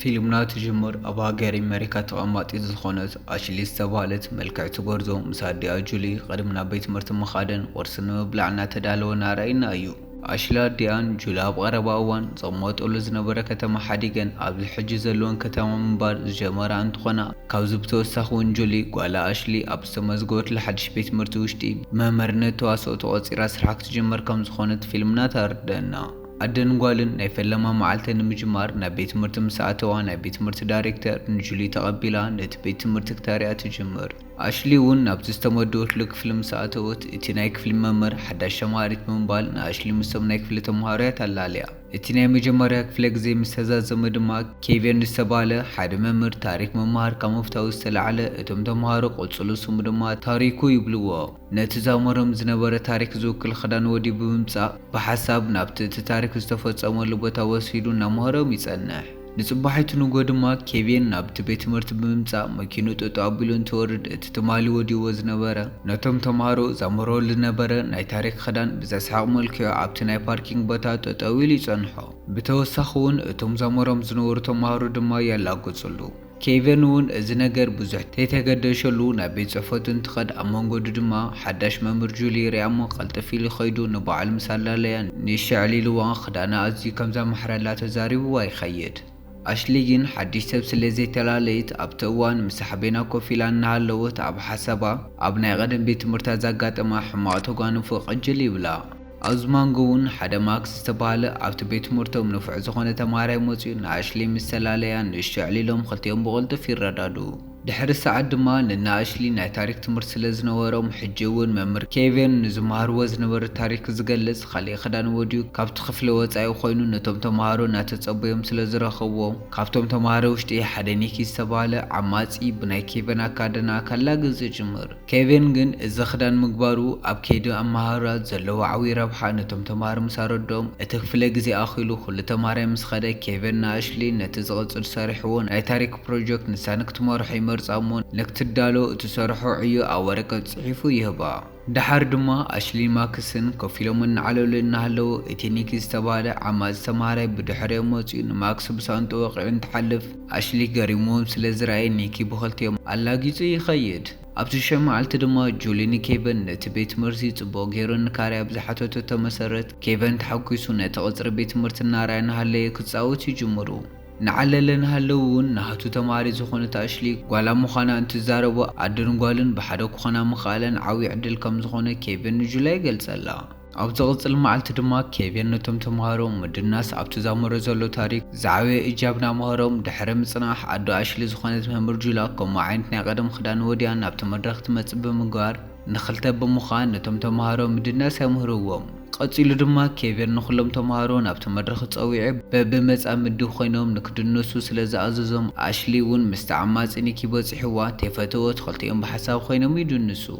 فيلمنا تجمر أبا غير أمريكا تقامات إزخونت أشلي استبالت ملكع تغرزو مسادي أجولي قدمنا بيت مرت مخادن ورسن مبلعنا تدالونا رأينا أيو أشلا ديان جلاب غربا أوان صموت أولوز نبرا كتما حديقن قبل حج زلون كتما منبار جمرا انتخونا كاوزبتو ساخون جولي قوالا أشلي أبستمزغوت لحدش بيت مرتوشتي ممرنة تواسو تواسيرا سرحك تجمر كم زخونت فيلمنا تاردنا أدن قالن نفلما معلتن مجمار نبيت مرت مساعتوا نبيت مرت دايركتر نجولي تقبلا نت بيت مرت كتاريات تجمر أشلي ون نبتستمدوت لك فيلم ساعتوت اتنايك فيلم ممر حدا شمارت منبال ناشلي مستمنايك فيلم تمهاريات اللاليا اتناي مجمريك فلك زي مستزاز مدما كيفين نستبالة حدا ممر تاريخ ممهار كمفتاو استلعالة اتم تمهارو قلصلو سمدما تاريخو يبلوه نتزامرم زنبرة تاريخ زوك الخدان ودي بممسا بحساب نبت تاريخ استفاد أمر لبتا وسفيدو نمهارو يتصنح نصبحت نقدما كيفين نبت بيت مرت بممسا مكينو تتقبلون تورد اتتمالي ودي وزنبرة نتم تمهارو زامرو لنبرة ناي تاريخ خدان بزاسحاق ملكيو عبت ناي باركينج بتا تتاويل يصنحو بتوسخون اتم زامرم زنور تمهارو دما يلاقو صلو كيفين ون از نگر بزح تيتقدشلو نبيت صفوت انتخد امانگو دما حداش ممر جولي ريامو قلتفيلي خيدو نبو علم سالاليان نيشعلي لوان خدانا ازي كمزا محرلات زاريبو واي خيد أشليين حديث سبسلي زي تلاليت أبتوان مسحبينا كوفيلان نهالوت أب حسابا أبناء غدن بيت مرتزا قاتما حماعتو غانو فوق الجلي بلا أزمانقون حدا ماكس استبالة أبت بيت مرتو منفع زخونة تماري موزيو ناشلي مسلاليان نشعلي لهم خلطيهم بغلط في الردادو دحر الساعة دما لنا أشلي ناي تاريخ تمرسل زنورم حجيون ممر كيفين نزمهار وزنور تاريخ زغلس خلي خدان وديو كابت خفل وصايو خوينو نتم تمهارو ناتتصبيهم سلازرخوو كابتم تمهارو وشتي حدنيكي استبالة عماصي بناي كيفين أكادنا كلا غز جمر كيفين جن إذا خدان مقبارو أب كيدو أمهارات زلو عوي ربحا نتم تمهار مساردوم اتخفل غزي أخيلو خل تمهاري مسخدا كيفين ناشلي نتزغلص سارحون أي تاريخ بروجكت نسانك تمارحي مرصامون نكتدالو تسرحو عيو أورقة صحيفو يهبا دحر دما أشلي ماكسن كفيلو من علو لنهلو اتنيكي استبالة عماز تماري بدحر موتي نماكس بسانتو وقعن تحلف أشلي قريموم سلزرعي نيكي بخلتيوم ألاقيتو يخيد أبتشي معلت دما جوليني كيفن نتبيت مرسي تبو غيرو نكاري أبزحاتو تتمسرت كيفن تحوكيسو نتغزر بيت مرتنا راينا هالي كتساوتي جمرو نعللن هلون نهتو تماري زخونة أشلي قوالا مخانا انتزاربو عدن قوالن بحدو كخانا مخالن عوي عدل كم زخونة كيفين نجولاي قلسلا أبتغلص المعلت دما كيفين نتم تمهاروم مدناس أبتزامر زولو تاريخ زعوي إجابنا مهاروم دحرم صناح عدو أشلي زخونة مهمر جولا كم عينتنا قدم خدان وديان أبتمدرخت متسب مقار نخلتا بمخان نتم تمهاروم مدناس يمهرووم قصيلو دما كيفين نخلم تمهارون أبت مدرخ تصويع بمزا مدو خوينوم نكدنسو سلازعززوم أشلي ون مستعماز إني كيبوز حوا تفتوت خلطيهم بحساب خوينوم يدنسو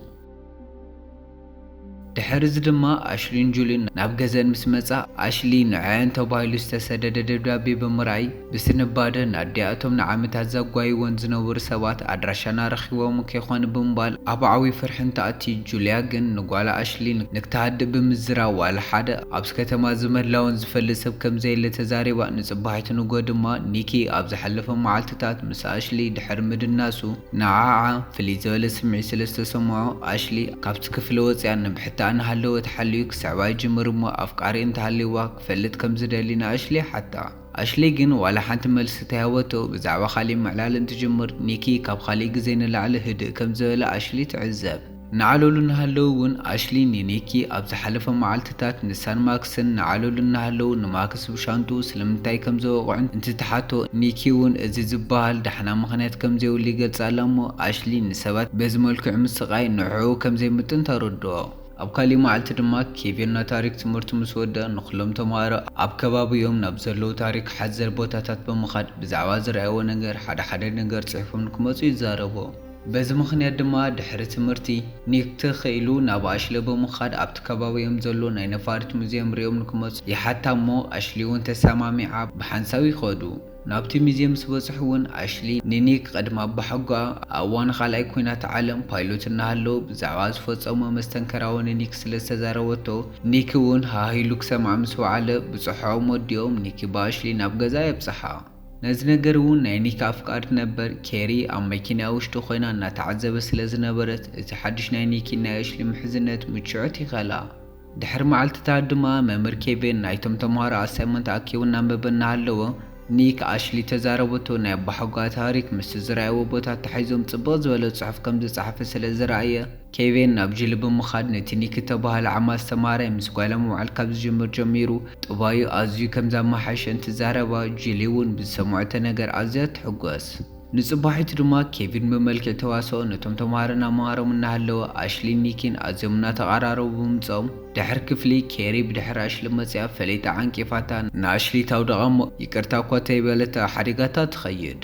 دحرز دما أشلين جولين نابغزن مسمصا أشلي نعين تبايلو استسدد دبدابي بمراي بسنباده نادياتهم نعمتا زغواي ونزنور سبات أدراشنا رخيوم كيخون بمبال أبعوي فرحن تأتي جوليا جن نقوالا أشلي نكتهد بمزرا ولا حدا أبس كتما زمر لون زفلسب كم زي اللي تزاريبا نصباحت نقو دما نيكي أبز حلف معالتتات مس أشلي دحر مدناسو نعاعا فليزول سمعي سلسة سمعو أشلي كابت كفلوز يعني بحتى أنا هلو تحليك سعواي جمرمو أفكاري انت هليواك فلت كم زدالينا أشلي حتى أشلي جن ولا حانت ملس تهوتو بزعوا خالي معلال انت جمر نيكي كاب خالي زين العله هدئ كم زولا أشلي تعذب نعلو لنا هلون أشلي نيكي أبز حلفة معالتتات نسان ماكسن نعلو لنا هلون نماكس بشانتو سلمتاي كم زو وعن انت تحاتو نيكي ون ازي زبال دحنا مخنات كم زي واللي قد سألامو أشلي نسبات بزمولك عمس غاي نوعو كم زي متن تردو أبكالي معلت دما كيفين تاريخ تمرت مسودة نخلم تمارا أبكباب يوم نبزلو تاريخ حزر بوتاتات بمخاد بزعوازر ايو نگر حدا نگر صحفهم نكمتو يزاربو بز مخنيات دما دحر تمرتي نيكت خيلو نابا أشلي بمخاد أبتكباب يوم زلو ناين فارت مزيم ريوم نكمتو يحتى مو أشليون تسامامي عاب بحنساوي خودو نابتي ميزيم سبصحون أشلي نينيك قدما بحقا أوان خالاي كوينات عالم بايلوت نهالو بزعواز فوصوما مستنكراون نيك سلسة زاروتو نيكيون هاهي لوكسا معمسو على بصحاو موديوم نيكي باشلي نابغزا يبصحا ነዚ ነገር እውን ናይ ኒክ ኣፍቃሪ ነበር። ኬሪ ኣብ መኪና ውሽጢ ኮይና እናተዓዘበ ስለ ዝነበረት እቲ ሓድሽ ናይ ኒኪ ናይ ኣሽሊ ምሕዝነት ምችዖት ይኸላ። ድሕሪ መዓልትታት ድማ መምህር ኬቪን ናይቶም ተምሃሮ ኣሳይመንት ኣኪቡ እናንበበ እናሃለወ ኒክ ኣሽሊ ተዛረበቶ ናይ ኣባሓጓ ታሪክ ምስ ዝረኣይዎ ቦታ ተሓይዞም ጽቡቕ ዝበለ ጽሑፍ ከም ዝጸሓፈ ስለ ዝረኣየ ኬቪን ናብ ጅሊ ብምኻድ ነቲ ኒክ ተባሃለ ዓማ ዝተማሃራይ ምስ ጓላ ምውዓል ካብ ዝጅምር ጀሚሩ ጥባዩ ኣዝዩ ከም ዘመሓየሸ እንትዛረባ ጅሊ እውን ብዝሰምዖቶ ነገር ኣዝያ ትሕጐስ። ንጽባሒቱ ድማ ኬቪን ብመልክዕ ተዋስኦ ነቶም ተምሃሮ እናምሃሮም እናሃለወ ኣሽሊ ኒኪን ኣዝዮም እናተቐራረቡ ብምምጾኦም ድሕሪ ክፍሊ ኬሪ ብድሕሪ ኣሽሊ መጺኣ ፈለይታ ዓንቂፋታ ንኣሽሊ ታውደቓ እሞ ይቅርታ እኳ ተይበለታ ሓዲጋታ ትኸይድ።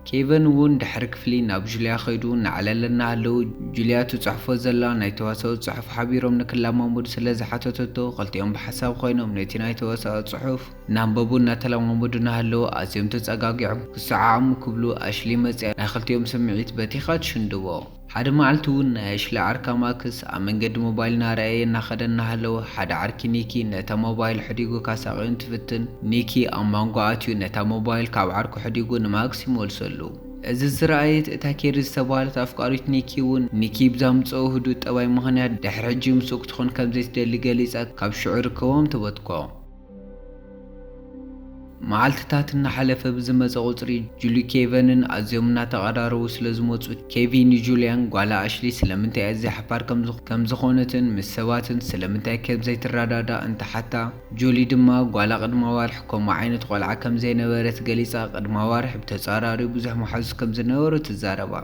ኬቪን እውን ድሕሪ ክፍሊ ናብ ጁልያ ኸይዱ እናዕለለ እናሃለዉ ጁልያ ትጽሕፎ ዘላ ናይ ተዋስኦ ጽሑፍ ሓቢሮም ንክለማመዱ ስለ ዝሓተተቶ ክልቲኦም ብሓሳብ ኮይኖም ነቲ ናይ ተዋስኦ ጽሑፍ እናንበቡ እናተለማመዱ እናሃለዉ ኣዝዮም ተጸጋጊዖም ክሰዓዓሙ ክብሉ ኣሽሊ መጺኣ ናይ ክልቲኦም ስምዒት በቲኻ ትሽንድቦ። ሓደ መዓልቲ እውን ናይ ኣሽሊ ዓርካ ማክስ ኣብ መንገዲ ሞባይል እናረኣየ እናኸደ እናሃለወ ሓደ ዓርኪ ኒኪ ነታ ሞባይል ሕዲጉ ካሳቒኡ እንትፍትን ኒኪ ኣብ ማንጎ ኣትዩ ነታ ሞባይል ካብ ዓርኩ ሕዲጉ ንማክስ ይመልሰሉ። እዚ ዝረኣየት እታ ኬሪ ዝተባሃለት ኣፍቃሪት ኒኪ እውን ኒኪ ብዛምጽኦ ህዱእ ጠባይ ምኽንያት ድሕሪ ሕጂ ምስኡ ክትኾን ከም ዘይትደሊ ገሊጻ ካብ ሽዑ ርከቦም ትበትኮ። መዓልትታት እናሓለፈ ብዝመፀ ቁፅሪ ጁሊ ኬቪንን ኣዝዮም እናተቐራረቡ ስለ ዝመፁ ኬቪን ጁልያን ጓላ ኣሽሊ ስለምንታይ ኣዝያ ሓባር ከም ዝኾነትን ምስ ሰባትን ስለምንታይ ከም ዘይትረዳዳ እንተሓታ ጁሊ ድማ ጓላ ቅድመ ኣዋርሕ ከምኡ ዓይነት ቆልዓ ከም ዘይነበረት ገሊፃ ቅድመ ኣዋርሕ ብተፃራሪኡ ብዙሕ መሓዙ ከም ዝነበሩ ትዛረባ።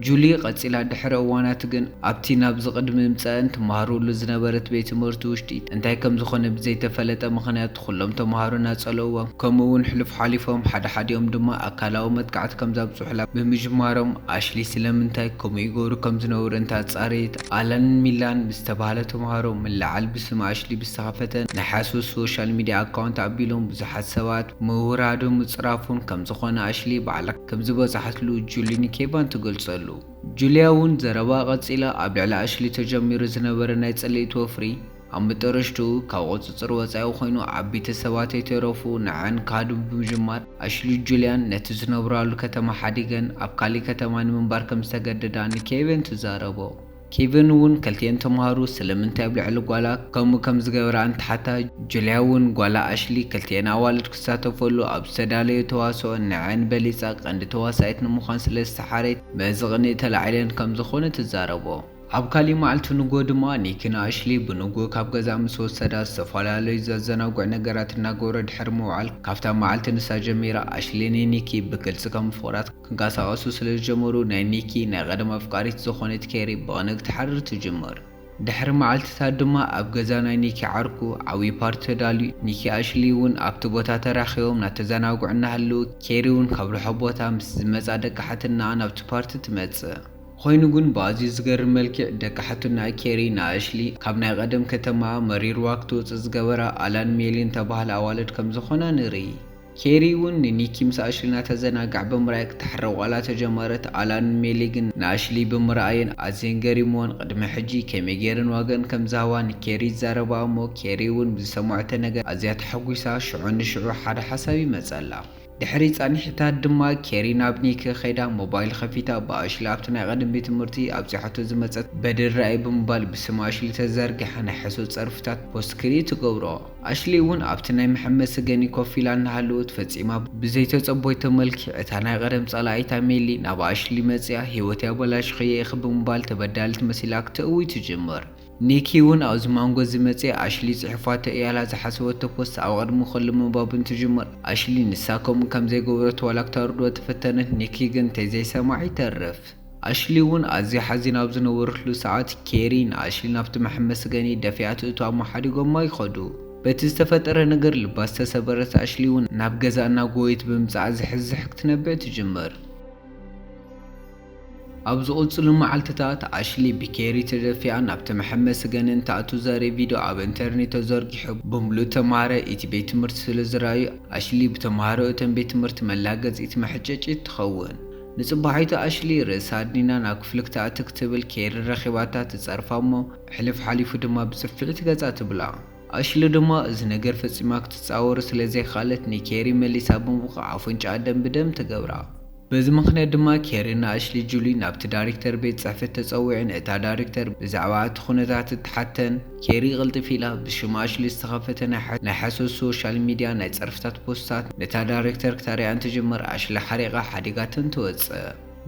ጁሊ ቀፂላ ድሕሪ እዋናት ግን ኣብቲ ናብ ዝቅድሚ ምፅአን ተማሃሩሉ ዝነበረት ቤት ትምህርቲ ውሽጢ እንታይ ከም ዝኾነ ብዘይተፈለጠ ምኽንያት ኩሎም ተማሃሩ እናፀለውዋ ከምኡ እውን ሕልፍ ሓሊፎም ሓደ ሓዲኦም ድማ ኣካላዊ መጥቃዕቲ ከም ዘብፅሑላ ብምጅማሮም ኣሽሊ ስለምንታይ ከምኡ ይገብሩ ከም ዝነበሩ እንታፃሪት ኣላን ሚላን ብዝተባሃለ ተማሃሮ ምልዓል ብስም ኣሽሊ ብዝተኸፈተ ናይ ሓሶስ ሶሻል ሚድያ ኣካውንት ኣቢሎም ብዙሓት ሰባት ምውራዱን ምፅራፉን ከም ዝኾነ ኣሽሊ ባዕላ ከም ዝበፅሓትሉ ጁሊ ንኬቫን ትገልጸሉ። ጁልያ እውን ዘረባ ቀፂላ ኣብ ልዕሊ ኣሽሊ ተጀሚሩ ዝነበረ ናይ ጸለይት ወፍሪ ኣብ መጠረሽቱ ካብ ቁፅፅር ወፃኢ ኮይኑ ዓበይቲ ሰባት የተረፉ ንዓን ካዱ ብምጅማር ኣሽሊ ጁልያን ነቲ ዝነብራሉ ከተማ ሓዲገን ኣብ ካሊእ ከተማ ንምንባር ከም ዝተገደዳ ንኬቪን ትዛረቦ። ኬቪን እውን ክልቲአን ተማሃሩ ስለምንታይ ኣብ ልዕሊ ጓላ ከምኡ ከም ዝገበራ እንትሓታ ጁልያ እውን ጓላ ኣሽሊ ክልቲአን ኣዋልድ ክሳተፈሉ ኣብ ዝተዳለየ ተዋስኦ ንዓን በሊፃ ቀንዲ ተዋሳኢት ንምዃን ስለ ዝተሓረየት በዚ ቅንኢ ተላዒለን ከም ዝኾነ ትዛረቦ። ኣብ ካሊእ መዓልቲ ንጎ ድማ ኒኪን ኣሽሊ ብንጎ ካብ ገዛ ምስ ወሰዳ ዝተፈላለዩ ዘዘናጉዕ ነገራት እናገበረ ድሕሪ ምውዓል ካብታ መዓልቲ ንሳ ጀሚራ ኣሽሊ ንኒኪ ብግልፂ ከም ፍቑራት ክንቀሳቐሱ ስለ ዝጀመሩ ናይ ኒኪ ናይ ቀደም ኣፍቃሪት ዝኾነት ኬሪ ብቕንዕ ክትሓርር ትጅምር። ድሕሪ መዓልትታት ድማ ኣብ ገዛ ናይ ኒኪ ዓርኩ ዓብዪ ፓርቲ ተዳልዩ ኒኪ ኣሽሊ እውን ኣብቲ ቦታ ተራኺቦም እናተዘናጉዑ እናሃለዉ ኬሪ እውን ካብ ርሑቕ ቦታ ምስ ዝመፃ ደቂ ሓትና ናብቲ ፓርቲ ትመጽእ። ኮይኑ ግን በኣዝዩ ዝገርም መልክዕ ደቂ ሓቱና ኬሪ ንኣሽሊ ካብ ናይ ቀደም ከተማ መሪርዋ ክትወፅእ ዝገበራ ኣላን ሜሊን ተባሃለ ኣዋልድ ከም ዝኾና ንርኢ። ኬሪ እውን ንኒኪ ምስ ኣሽሊ እናተዘናጋዕ ብምርኣይ ክትሓርቕ ዋላ ተጀመረት። ኣላን ሜሊ ግን ንኣሽሊ ብምርኣየን ኣዝየን ገሪሞን ቅድሚ ሕጂ ከመይ ገይረን ዋገን ከም ዝሃባ ንኬሪ ይዛረባ እሞ ኬሪ እውን ብዝሰምዖቶ ነገር ኣዝያ ተሓጒሳ ሽዑ ንሽዑ ሓደ ሓሳብ ይመፀላ። ድሕሪ ጻኒሕታት ድማ ኬሪ ናብ ኒኪ ኸይዳ ሞባይል ከፊታ ብኣሽሊ ኣብቲ ናይ ቀደም ቤት ትምህርቲ ኣብፂሖቶ ዝመፀት በድራይ ብምባል ብስም ኣሽሊ ተዘርጊሓ ናይ ሕሶት ፀርፍታት ፖስት ክሪኤት ትገብሮ። ኣሽሊ እውን ኣብቲ ናይ መሐመሲ ገኒ ኮፍ ኢላ እናሃለወት ፈፂማ ብዘይተፀቦይቶ መልክዕ እታ ናይ ቀደም ጸላኢታ ሜሊ ናብ ኣሽሊ መፅያ ሂወት ያበላሽኸየ ኢኺ ብምባል ተበዳሊት መሲላ ክትእውይ ትጅምር። ኒኪ እውን ኣብዚ ማንጎ ዝመፀ ኣሽሊ ፅሕፋቶ እያላ ዝሓሰበቶ ፖስት ኣብ ቅድሚ ኩሉ ምንባብ እንትጅምር ኣሽሊ ንሳ ከምኡ ከም ዘይገበረት ዋላ ክተርድኦ ተፈተነት። ኒኪ ግን ተዘይሰማዕ ይተርፍ። ኣሽሊ እውን ኣዝያ ሓዚና ኣብ ዝነበረትሉ ሰዓት ኬሪ ንኣሽሊ ናብቲ መሐመሲ ገኒ ደፊኣት እቶም ሓዲጎማ ይኸዱ። በቲ ዝተፈጠረ ነገር ልባ ዝተሰበረት ኣሽሊ እውን ናብ ገዛ እናጎየት ብምፅዓ ዝሕዝሕ ክትነብዕ ትጅምር። ኣብ ዝቕፅሉ መዓልትታት ኣሽሊ ብኬሪ ተደፊኣ ናብቲ መሐመሲ ገኒ እንትኣቱ ዘርኢ ቪድዮ ኣብ ኢንተርኔት ተዘርጊሑ ብምሉእ ተምሃሮ እቲ ቤት ትምህርቲ ስለ ዝረኣዩ ኣሽሊ ብተምሃሮ እቶም ቤት ትምህርቲ መላገፂት መሕጨጪት ትኸውን። ንፅባሒቱ ኣሽሊ ርእሳ ኣድኒና ናብ ክፍሊ ክትኣቲ ክትብል ኬሪ ረኺባታ ትፀርፋ እሞ ሕልፍ ሓሊፉ ድማ ብፅፍዒት ገፃ ትብላ። ኣሽሊ ድማ እዚ ነገር ፈጺማ ክትጻወር ስለ ዘይኻለት ንኬሪ መሊሳ ብምቡቕ ኣፍንጫኣ ደም ብደም ትገብራ። በዚ ምኽንያት ድማ ኬሪና ኣሽሊ ጁሊ ናብቲ ዳይሬክተር ቤት ጽሕፈት ተጸዊዐን እታ ዳይሬክተር ብዛዕባ እቲ ኩነታት ትሓተን። ኬሪ ቅልጥፍ ኢላ ብሽማ ኣሽሊ ዝተኸፈተ ናይ ሓሶት ሶሻል ሚድያ ናይ ጸርፍታት ፖስታት ነታ ዳይሬክተር ክተርእያን ትጅምር። ኣሽሊ ሓሪቓ ሓዲጋትን ትወፅእ።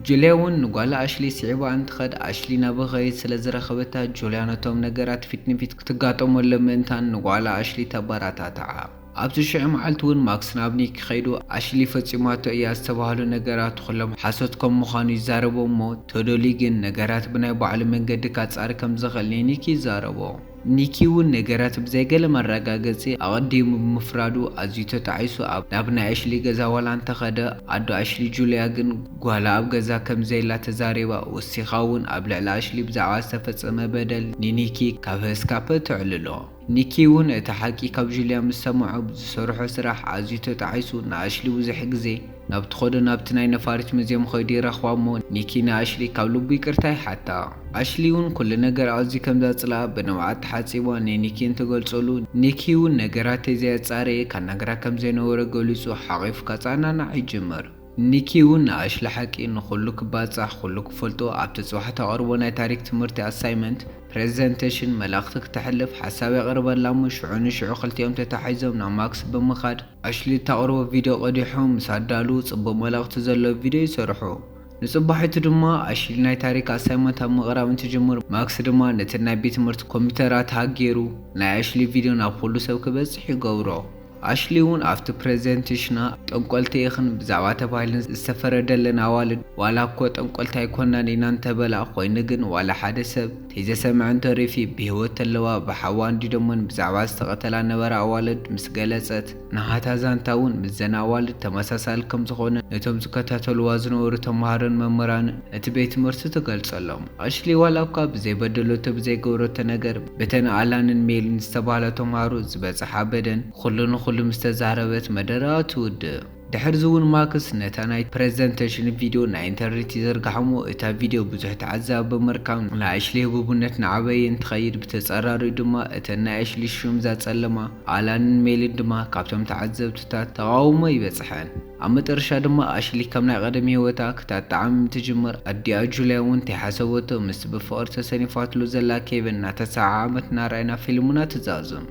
ጁልያ እውን ንጓላ ኣሽሊ ስዒባ እንትኸድ ኣሽሊ ናብ ኸይድ ስለ ዝረኸበታ ጁልያ ነቶም ነገራት ፊት ንፊት ክትጋጠመሎ ምእንታን ንጓላ ኣሽሊ ተበራታትዓ። ኣብቲ ሽዑ መዓልቲ እውን ማክስ ናብ ኒክ ከይዱ ኣሽሊ ፈጺማቶ እያ ዝተባህሉ ነገራት ኩሎም ሓሶት ከም ምዃኑ ይዛረቦ እሞ ተዶሊ ግን ነገራት ብናይ ባዕሉ መንገዲ ካጻሪ ከም ዝኽእል ኒክ ይዛረቦ። ኒኪ እውን ነገራት ብዘይገለ መረጋገጺ ኣቐዲሙ ብምፍራዱ ኣዝዩ ተታዒሱ ናብ ናይ ኣሽሊ ገዛ ዋላ እንተኸደ ኣዶ ኣሽሊ ጁልያ ግን ጓላ ኣብ ገዛ ከም ዘይላ ተዛሪባ ወሲኻ እውን ኣብ ልዕሊ ኣሽሊ ብዛዕባ ዝተፈጸመ በደል ንኒኪ ካብ ህስካፐ ትዕልሎ። ኒኪ እውን እቲ ሓቂ ካብ ጁልያ ምስ ሰምዖ ብዝሰርሖ ስራሕ ኣዝዩ ተታዒሱ ንኣሽሊ ብዙሕ ግዜ ናብቲ ኸዶ ናብቲ ናይ ነፋሪት ሙዝየም ኸይዱ ይረኽባ እሞ ኒኪ ንኣሽሊ ካብ ልቡ ይቅርታ ይሓታ። ኣሽሊ እውን ኩሉ ነገር ኣዝዩ ከም ዘጽልኣ ብንብዓት ተሓጺባ ንኒኪ እንትገልጸሉ ኒኪ እውን ነገራት ተዘያጻረየ ካናግራ ከም ዘይነበረ ገሊጹ ሓቒፉ ከጸናንዕ ይጅምር። ኒኪ እውን ንኣሽሊ ሓቂ ንኹሉ ክባጻሕ ኩሉ ክፈልጦ ኣብቲ ጽባሕ ተቐርቦ ናይ ታሪክ ትምህርቲ ኣሳይመንት ፕሬዘንቴሽን መልእኽቲ ክትሕልፍ ሓሳብ የቕርበላ እሞ ሽዑ ንሽዑ ክልቲኦም ተታሒዞም ናብ ማክስ ብምኻድ ኣሽሊ እተቕርቦ ቪድዮ ቀዲሖም ምስ ኣዳሉ ጽቡቕ መልእኽቲ ዘለዎ ቪድዮ ይሰርሑ። ንጽባሒቱ ድማ ኣሽሊ ናይ ታሪክ ኣሳይመንት ኣብ ምቕራብ እንትጅምር ማክስ ድማ ነቲ ናይ ቤት ትምህርቲ ኮምፒተራት ሃጌሩ ናይ ኣሽሊ ቪድዮ ናብ ኩሉ ሰብ ክበጽሕ ይገብሮ። ኣሽሊ እውን ኣብቲ ፕሬዘንቴሽና ጠንቆልቲ ኢኽን ብዛዕባ ተባሂለን ዝተፈረደለን ኣዋልድ ዋላ እኮ ጠንቆልቲ ኣይኮናን ኢና እንተበላ ኮይኑ ግን ዋላ ሓደ ሰብ ተይዘሰምዐ እንተሪፊ ብህይወት ተለዋ ብሓዋ እንዲደሞን ብዛዕባ ዝተቐተላ ነበረ ኣዋልድ ምስ ገለጸት ናሃታ ዛንታ እውን ምዘና ኣዋልድ ተመሳሳሊ ከም ዝኾነ ነቶም ዝከታተልዋ ዝነበሩ ተምሃሮን መምህራን እቲ ቤት ትምህርቲ ትገልጸሎም። ኣሽሊ ዋላ እኳ ብዘይበደሎቶ ብዘይገብረቶ ነገር በተን ኣላንን ሜልን ዝተባህለ ተምሃሮ ዝበጽሓ በደን ኩሉ ንኹሉ ምስ ተዛረበት መደራ ትውድእ። ድሕሪ እውን ማክስ ነታ ናይ ፕሬዘንቴሽን ቪድዮ ናይ ኢንተርኔት ይዘርግሐሞ እታ ቪድዮ ብዙሕ ተዓዛቢ ብምርካብ ናይ ኣሽሊ ህቡብነት ንዓበየ እንትኸይድ ብተጸራሪኡ ድማ እተን ናይ ኣሽሊ ሹም ዘጸለማ ኣላንን ሜልን ድማ ካብቶም ተዓዘብትታት ተቃውሞ ይበጽሐን። ኣብ መጨረሻ ድማ ኣሽሊ ከም ናይ ቀደም ህይወታ ክታጣዕም ትጅምር። ኣዲኣ ጁልያ እውን ተይሓሰበቶ ምስ ብፍቕሪ ተሰኒፋትሉ ዘላ ኬቪን እናተሰዓዓመት እናርኣይና ፊልሙና ትዛዝም።